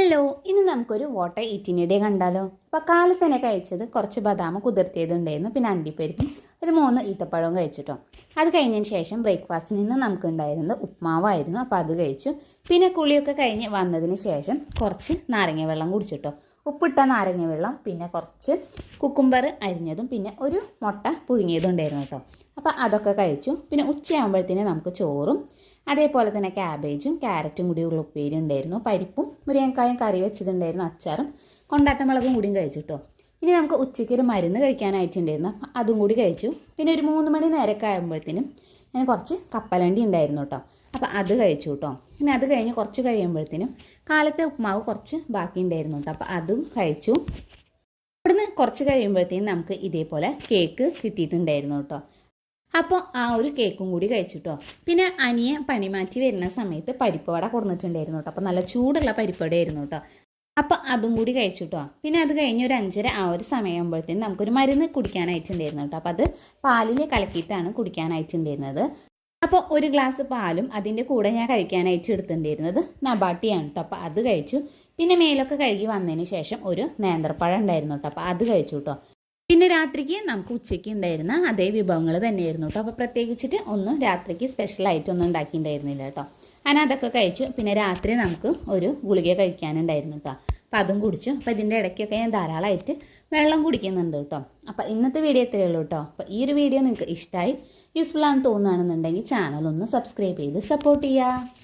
Hello, ഇന്ന് നമുക്കൊരു water ഈറ്റിനിടെ കണ്ടാലോ. അപ്പോൾ കാലത്ത് തന്നെ കഴിച്ചത് കുറച്ച് ബദാം കുതിർത്തിയതുണ്ടായിരുന്നു, പിന്നെ അണ്ടിപ്പരിപ്പും ഒരു 3 ഈത്തപ്പഴവും കഴിച്ചിട്ടോ. അത് കഴിഞ്ഞതിന് ശേഷം ബ്രേക്ക്ഫാസ്റ്റിൽ നിന്ന് നമുക്കുണ്ടായിരുന്നത് ഉപ്മാവായിരുന്നു. അപ്പോൾ അത് കഴിച്ചു. പിന്നെ കുളിയൊക്കെ കഴിഞ്ഞ് വന്നതിന് ശേഷം കുറച്ച് നാരങ്ങ വെള്ളം കുടിച്ചിട്ടോ. ഉപ്പിട്ട നാരങ്ങ വെള്ളം, പിന്നെ കുറച്ച് കുക്കുംബർ അരിഞ്ഞതും, പിന്നെ ഒരു മുട്ട പുഴുങ്ങിയതും ഉണ്ടായിരുന്നു കേട്ടോ. അപ്പോൾ അതൊക്കെ കഴിച്ചു. പിന്നെ ഉച്ചയാകുമ്പോഴത്തേന് നമുക്ക് ചോറും അതേപോലെ തന്നെ ക്യാബേജും ക്യാരറ്റും കൂടിയുള്ള ഉപ്പേരി ഉണ്ടായിരുന്നു, പരിപ്പും മുരിങ്ങക്കായും കറി വെച്ചതുണ്ടായിരുന്നു, അച്ചാറും കൊണ്ടാട്ടമുളകും കൂടിയും കഴിച്ചു കേട്ടോ. ഇനി നമുക്ക് ഉച്ചയ്ക്ക് ഒരു മരുന്ന് കഴിക്കാനായിട്ടുണ്ടായിരുന്നു, അതും കൂടി കഴിച്ചു. പിന്നെ ഒരു 3 മണി നേരമൊക്കെ ആകുമ്പോഴത്തേനും ഞാൻ കുറച്ച് കപ്പലണ്ടി ഉണ്ടായിരുന്നു കേട്ടോ. അപ്പോൾ അത് കഴിച്ചു കേട്ടോ. പിന്നെ അത് കഴിഞ്ഞ് കുറച്ച് കഴിയുമ്പോഴത്തേനും കാലത്തെ ഉപ്മാവ് കുറച്ച് ബാക്കി ഉണ്ടായിരുന്നു കേട്ടോ. അപ്പോൾ അതും കഴിച്ചു. ഇവിടുന്ന് കുറച്ച് കഴിയുമ്പോഴത്തേനും നമുക്ക് ഇതേപോലെ കേക്ക് കിട്ടിയിട്ടുണ്ടായിരുന്നു കേട്ടോ. അപ്പോൾ ആ ഒരു കേക്കും കൂടി കഴിച്ചിട്ടോ. പിന്നെ അനിയെ പണി മാറ്റി വരുന്ന സമയത്ത് പരിപ്പ് വട കൊടുത്തിട്ടുണ്ടായിരുന്നു കേട്ടോ. അപ്പോൾ നല്ല ചൂടുള്ള പരിപ്പ് വടയായിരുന്നു കേട്ടോ. അപ്പോൾ അതും കൂടി കഴിച്ചിട്ടോ. പിന്നെ അത് കഴിഞ്ഞ് ഒരു 5:30 ആ ഒരു സമയമാകുമ്പോഴത്തേനും നമുക്കൊരു മരുന്ന് കുടിക്കാനായിട്ടുണ്ടായിരുന്നു കേട്ടോ. അപ്പോൾ അത് പാലിൽ കലക്കിയിട്ടാണ് കുടിക്കാനായിട്ടുണ്ടായിരുന്നത്. അപ്പോൾ ഒരു ഗ്ലാസ് പാലും അതിൻ്റെ കൂടെ ഞാൻ കഴിക്കാനായിട്ട് എടുത്തിട്ടുണ്ടായിരുന്നത് നബാട്ടിയാണ് കേട്ടോ. അപ്പോൾ അത് കഴിച്ചു. പിന്നെ മേലൊക്കെ കഴുകി വന്നതിന് ശേഷം ഒരു നേന്ത്രപ്പഴം ഉണ്ടായിരുന്നു കേട്ടോ. അപ്പോൾ അത് കഴിച്ചു കേട്ടോ. പിന്നെ രാത്രിക്ക് നമുക്ക് ഉച്ചയ്ക്ക് ഉണ്ടായിരുന്ന അതേ വിഭവങ്ങൾ തന്നെയായിരുന്നു കേട്ടോ. അപ്പോൾ പ്രത്യേകിച്ചിട്ട് ഒന്നും രാത്രിക്ക് സ്പെഷ്യലായിട്ടൊന്നും ഉണ്ടാക്കിയിട്ടുണ്ടായിരുന്നില്ല കേട്ടോ. അങ്ങനെ അതൊക്കെ കഴിച്ചു. പിന്നെ രാത്രി നമുക്ക് ഒരു ഗുളിക കഴിക്കാനുണ്ടായിരുന്നു കേട്ടോ. അപ്പോൾ അതും കുടിച്ചു. അപ്പോൾ ഇതിൻ്റെ ഇടയ്ക്കൊക്കെ ഞാൻ ധാരാളമായിട്ട് വെള്ളം കുടിക്കുന്നുണ്ട് കേട്ടോ. അപ്പോൾ ഇന്നത്തെ വീഡിയോ ഇത്രയേ ഉള്ളൂ കേട്ടോ. അപ്പോൾ ഈ ഒരു വീഡിയോ നിങ്ങൾക്ക് ഇഷ്ടമായി യൂസ്ഫുൾ ആണെന്ന് തോന്നുകയാണെന്നുണ്ടെങ്കിൽ ചാനൽ ഒന്ന് സബ്സ്ക്രൈബ് ചെയ്ത് സപ്പോർട്ട് ചെയ്യുക.